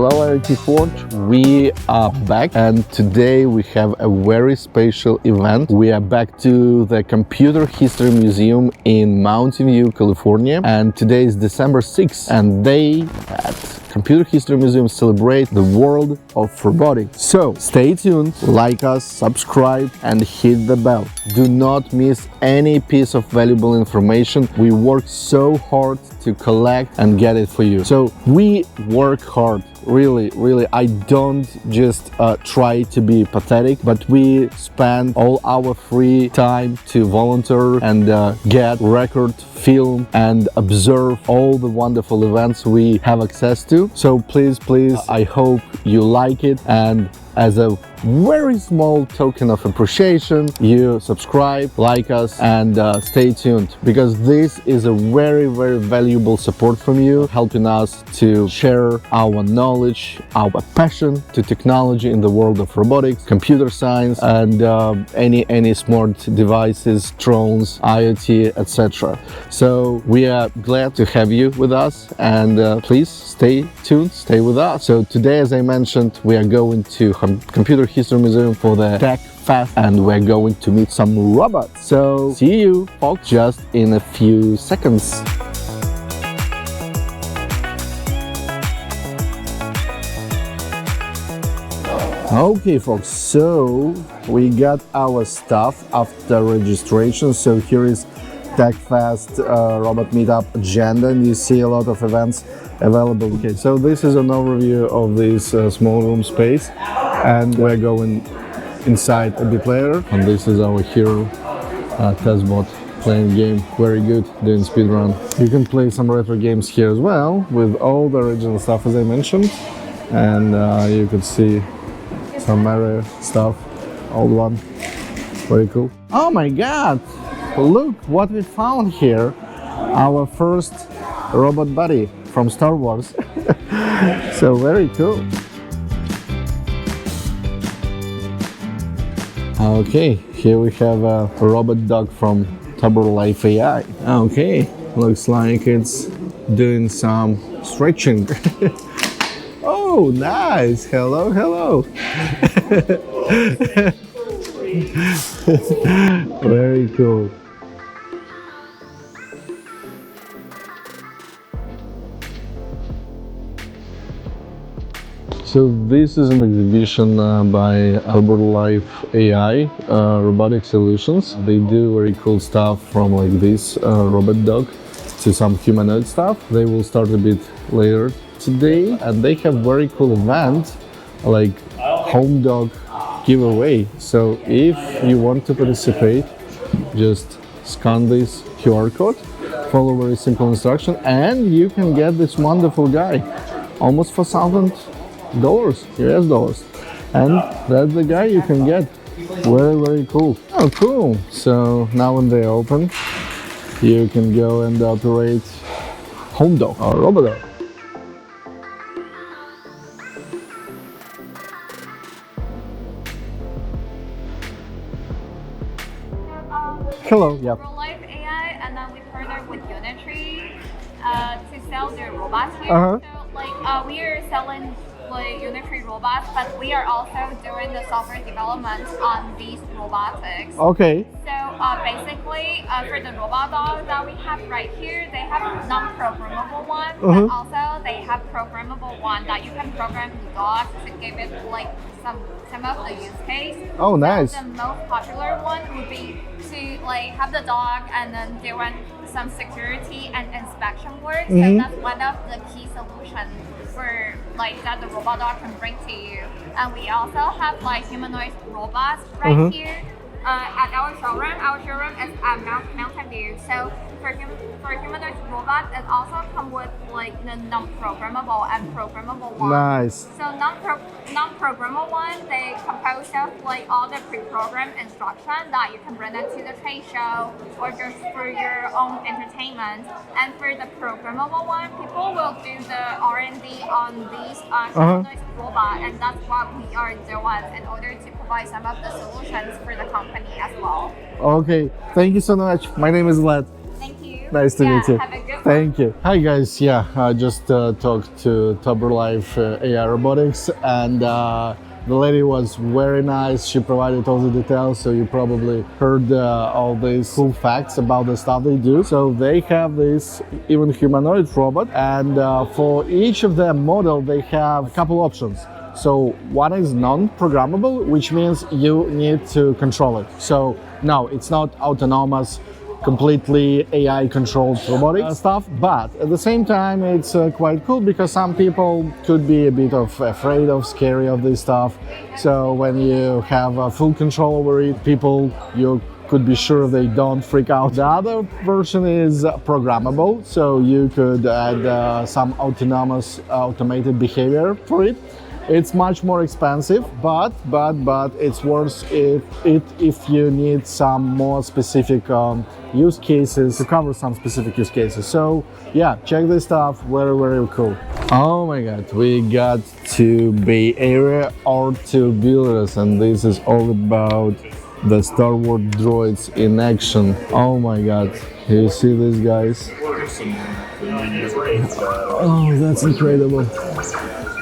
Hello IoT Forge, we are back and today we have a very special event. We are back to the Computer History Museum in Mountain View, California, and today is December 6th and they at Computer History Museum celebrate the world of robotics. So stay tuned, like us, subscribe and hit the bell. Do not miss any piece of valuable information. We work so hard to collect and get it for you. So we work hard. Really, I don't just try to be pathetic, but we spend all our free time to volunteer and get record, film and observe all the wonderful events we have access to. So please, I hope you like it, and as a very small token of appreciation, you subscribe, like us and stay tuned, because this is a very valuable support from you, helping us to share our knowledge, our passion to technology in the world of robotics, computer science and any smart devices, drones, IoT, etc. So we are glad to have you with us, and please stay tuned, stay with us. So today, as I mentioned, we are going to Computer History Museum for the TechFest and we're going to meet some robots. So see you folks just in a few seconds. Okay folks, so we got our stuff after registration. So here is TechFest robot meetup agenda, and you see a lot of events available. Okay, so this is an overview of this small room space, and we're going inside a bit later. And this is our hero, TASBot, playing game, very good, doing speedrun. You can play some retro games here as well, with all the original stuff as I mentioned, and you can see some Mario stuff, old one, very cool. Oh my god, look what we found here, our first robot buddy from Star Wars. So very cool. Okay, here we have a robot dog from Toborlife AI. Okay, looks like it's doing some stretching. Oh, nice! Hello. Very cool. So this is an exhibition by Toborlife AI, robotic solutions. They do very cool stuff, from like this robot dog to some humanoid stuff. They will start a bit later today, and they have very cool event like home dog giveaway. So if you want to participate, just scan this QR code, follow very simple instruction, and you can get this wonderful guy, almost $4,000 US dollars, and that's the guy you can get. Very cool. Oh cool. So now when they open, you can go and operate home dog or robot dog. Hello. Yeah. TableLife AI, and then we partnered with Unitree to sell their robots here. So we are selling like Unitree robots, but we are also doing the software development on these robotics. Okay. So basically, for the robot dogs that we have right here, they have non-programmable one, but also they have programmable one that you can program the dog to give it like some of the use case. Oh, nice. So the most popular one would be to like have the dog and then doing some security and inspection work. So that's one of the key solutions for like that the robot dog can bring to you. And we also have like humanoid robots right here at our showroom. Our showroom is at Mountain View. So for humanoid robots, it also comes with like the non-programmable and programmable one. Nice. So non-programmable one, they compose of like all the pre-programmed instruction that you can bring it to the trade show or just for your own entertainment. And for the programmable one, people will do the R&D on these humanoid robot, and that's what we are doing in order to provide some of the solutions for the company as well. Okay, thank you so much. My name is Vlad. Thank you. Nice to meet you. Have a good Thank you. Hi guys, yeah, I just talked to Toborlife AI Robotics, and the lady was very nice. She provided all the details, so you probably heard all these cool facts about the stuff they do. So they have this even humanoid robot, and for each of their model they have a couple options. So one is non-programmable, which means you need to control it. So no, it's not autonomous, completely AI controlled robotic stuff, but at the same time it's quite cool because some people could be a bit of afraid of, scary of this stuff. So when you have full control over it, people, you could be sure they don't freak out. The other version is programmable, so you could add some autonomous automated behavior for it. It's much more expensive, but it's worth it if you need some more specific use cases, to cover some specific use cases. So yeah, check this stuff, very cool. Oh my god, we got to Bay Area R2 builders, and this is all about the Star Wars droids in action. Oh my god, you see these guys? Oh, that's incredible.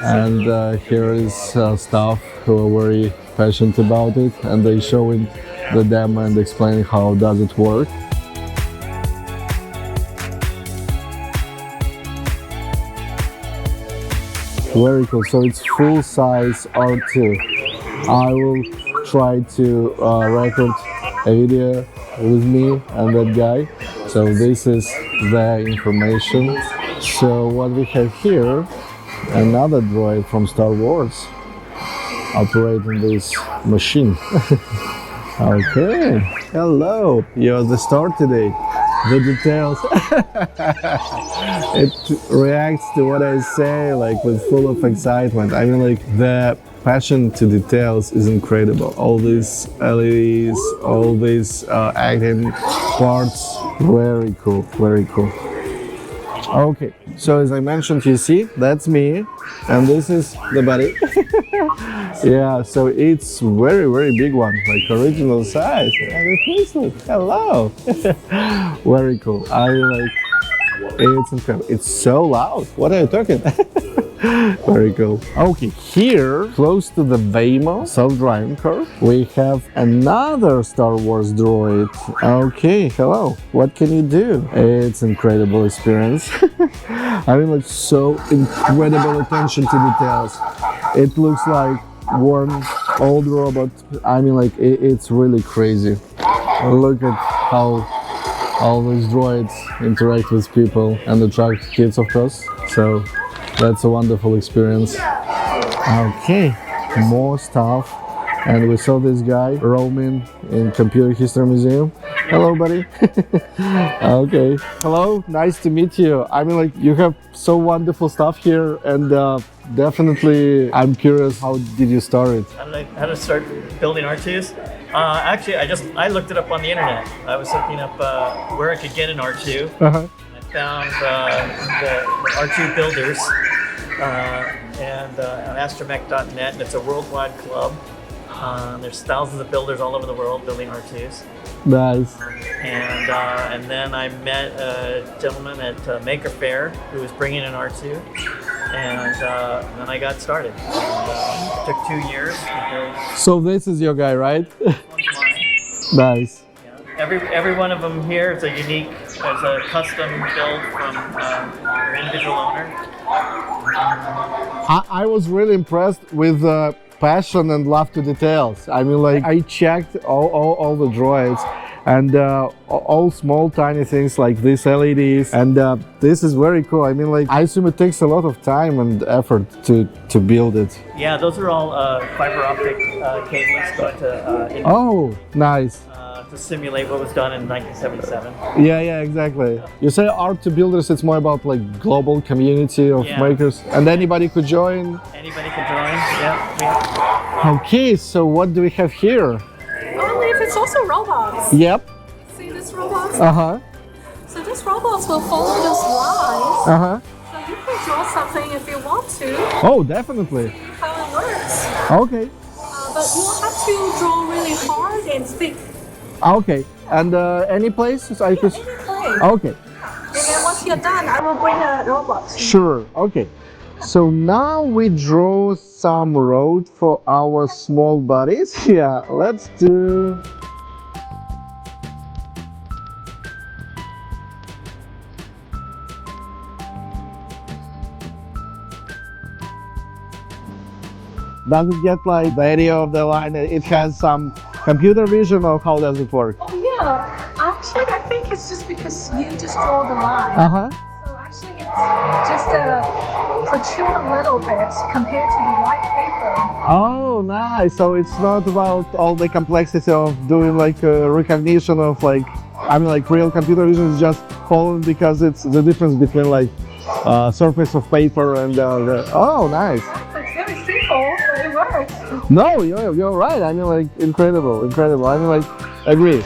And here is staff who are very passionate about it, and they showing the demo and explaining how does it work. Very cool. So it's full size R2. I will try to record a video with me and that guy. So this is the information. So what we have here, another droid from Star Wars operating this machine. Okay, hello, you're the star today. The details, it reacts to what I say like with full of excitement. I mean, like, the passion to details is incredible. All these LEDs, all these acting parts, very cool, very cool. Okay, so as I mentioned, you see, that's me, and this is the body. Yeah, so it's very big one, like original size. And the facelift, hello. Very cool. I like, it's incredible. It's so loud. What are you talking? Very cool. Okay, here, close to the Waymo self-driving car, we have another Star Wars droid. Okay, hello. What can you do? It's incredible experience. I mean, like, so incredible attention to details. It looks like one old robot. I mean, like, it's really crazy. Look at how all these droids interact with people and attract kids, of course. So that's a wonderful experience. Okay, more stuff. And we saw this guy roaming in Computer History Museum. Hello, buddy. Okay. Hello, nice to meet you. I mean, like, you have so wonderful stuff here, and definitely I'm curious, how did you start it? How to start building R2s? Actually, I looked it up on the internet. I was looking up where I could get an R2. I found the R2 builders and on astromech.net, and it's a worldwide club. There's thousands of builders all over the world building R2s. Nice. And then I met a gentleman at Faire who was bringing an R2, and then I got started. It took 2 years to build. So this is your guy, right? Nice. Every one of them here is a unique, it's a custom build from your individual owner. I was really impressed with passion and love to details. I mean, like, I checked all the droids, and all small tiny things like these LEDs, and this is very cool. I mean, like, I assume it takes a lot of time and effort to build it. Yeah, those are all fiber optic cables going to oh, nice. To simulate what was done in 1977. Yeah, exactly. You say R2 builders, it's more about like global community of makers, and anybody could join? Anybody could join, yeah. Okay, so what do we have here? I believe it's also robots. Yep. See this robots? So these robots will follow those lines. So you can draw something if you want to. Oh, definitely. See how it works. Okay. But you have to draw really hard and thick. Okay, and any place I could. Any place. Okay. And then once you're done, I will bring the robots. Sure, okay. So now we draw some road for our small buddies. Yeah, let's do... Does it get like the area of the line? It has some computer vision, or how does it work? Oh yeah, actually I think it's just because you just draw the line. Uh-huh. So actually it's just protrude a little bit compared to the white paper. Oh, nice. So it's not about all the complexity of doing like recognition of like, I mean like real computer vision is just following because it's the difference between like surface of paper and oh, nice. It's very simple, but it works. No, you're right. I mean like incredible. I mean like, agree.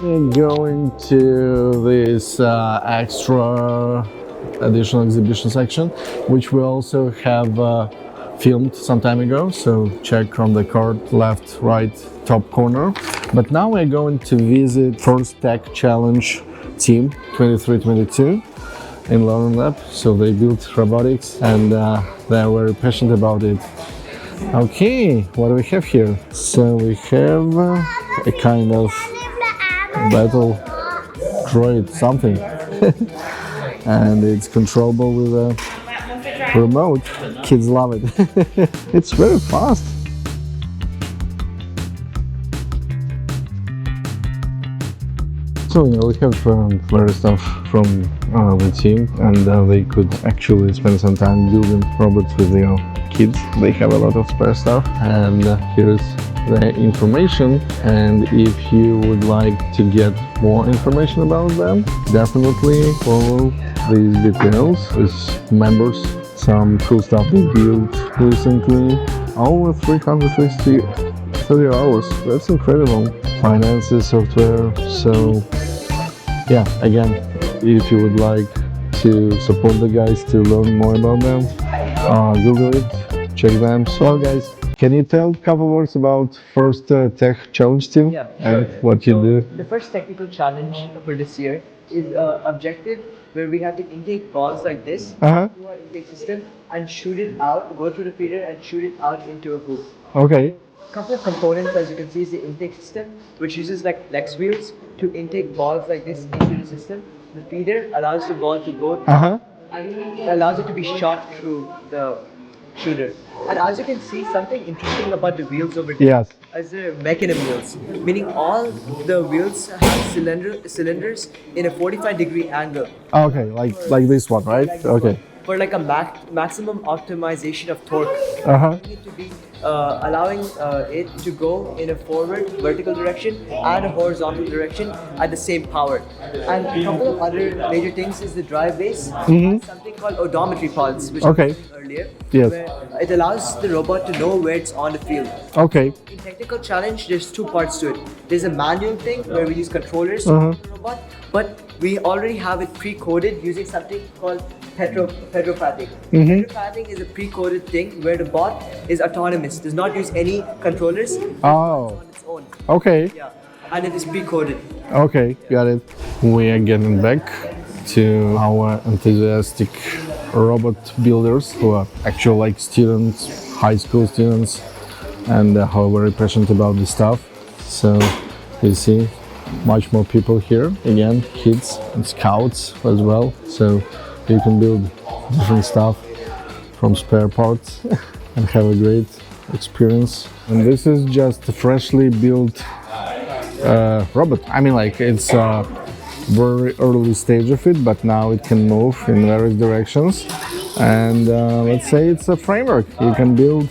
We're going to this extra additional exhibition section, which we also have filmed some time ago. So check on the card, left, right, top corner. But now we're going to visit First Tech Challenge Team 2322 in Learning Lab. So they built robotics and they're very passionate about it. Okay, what do we have here? So we have a kind of battle droid something and it's controllable with a remote. Kids love it. It's very fast. So yeah, we have various stuff from the team, and they could actually spend some time building robots with their kids. They have a lot of spare stuff, and here's the information. And if you would like to get more information about them, definitely follow these details. These members, some cool stuff they built recently. Over 330 hours. That's incredible. Finances, software. So yeah, again, if you would like to support the guys to learn more about them, Google it, check them. So guys, can you tell a couple words about First Tech Challenge Team? Yeah, and sure. what you do? The first technical challenge for this year is objective, where we have to intake balls like this through our intake system and shoot it out, go through the feeder and shoot it out into a hoop. Okay. Couple of components, as you can see, is the intake system, which uses like flex wheels to intake balls like this into the system. The feeder allows the ball to go and allows it to be shot through the shooter. And as you can see, something interesting about the wheels over there. Yes. Is the Mecanum wheels, meaning all the wheels have cylinders in a 45-degree angle. Okay, like this one, right? Like this Okay. one. For like a maximum optimization of torque. It to be allowing it to go in a forward vertical direction and a horizontal direction at the same power. And a couple of other major things is the drive base, something called odometry pods, which I mentioned earlier, Yes. where it allows the robot to know where it's on the field. Okay. In technical challenge, there's two parts to it. There's a manual thing where we use controllers to control the robot, but we already have it pre-coded using something called pedropatting. Pedropatting is a pre-coded thing where the bot is autonomous, does not use any controllers, Oh. on its own. Okay. Yeah, and it is pre-coded. Okay, got it. We are getting back to our enthusiastic robot builders who are actually like students, high school students, and who are very passionate about this stuff. So you see much more people here. Again, kids and scouts as well. So you can build different stuff from spare parts and have a great experience. And this is just a freshly built robot. I mean, like it's a very early stage of it, but now it can move in various directions. And let's say it's a framework. You can build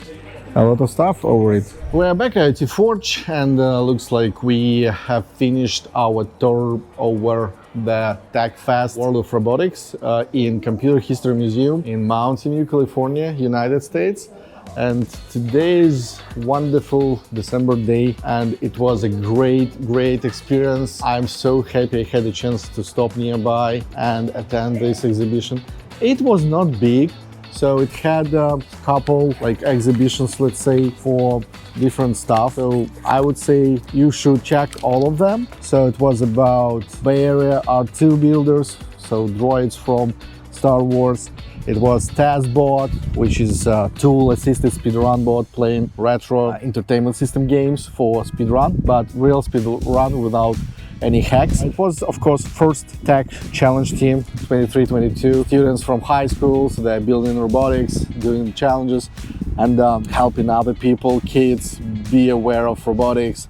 a lot of stuff over it. We're back at IoT Forge, and looks like we have finished our tour over the TechFest World of Robotics in Computer History Museum in Mountain View, California, United States. And today is wonderful December day, and it was a great experience. I'm so happy I had a chance to stop nearby and attend this exhibition. It was not big, So it had a couple like exhibitions, let's say, for different stuff. So I would say you should check all of them. So it was about Bay Area R2 builders, so droids from Star Wars. It was TASBot, which is a tool-assisted speedrun bot playing retro entertainment system games for speedrun, but real speedrun without any hacks. It was, of course, first tech challenge team, 23-22 students from high schools. They're building robotics, doing challenges, and helping other people, kids, be aware of robotics,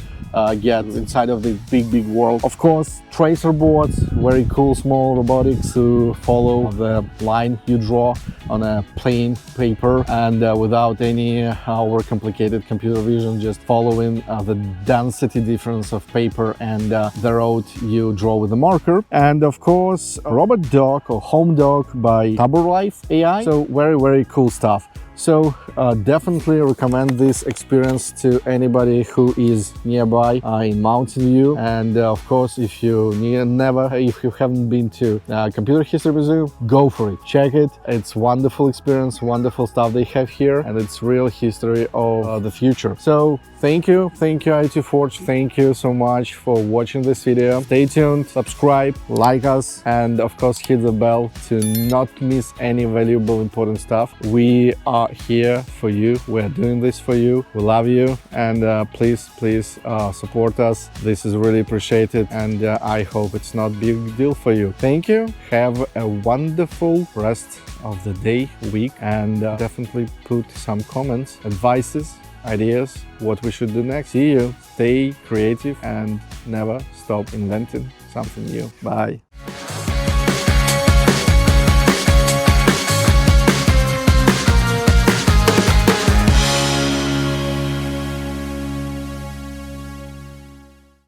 get inside of the big world. Of course, tracer boards, very cool small robotics to follow the line you draw on a plain paper and without any overcomplicated computer vision, just following the density difference of paper and the road you draw with a marker. And of course, robot dog or home dog by Toborlife AI. So very cool stuff. So definitely recommend this experience to anybody who is nearby in Mountain View. And of course, if you haven't been to Computer History Museum, go for it. Check it. It's wonderful experience, wonderful stuff they have here, and it's real history of the future. So thank you, IoT Forge. Thank you so much for watching this video. Stay tuned, subscribe, like us, and of course hit the bell to not miss any valuable, important stuff. We are here for you. We're doing this for you. We love you, and please support us. This is really appreciated, and I hope it's not a big deal for you. Thank you. Have a wonderful rest of the day, week, and definitely put some comments, advices, ideas, what we should do next. See you. Stay creative and never stop inventing something new. Bye.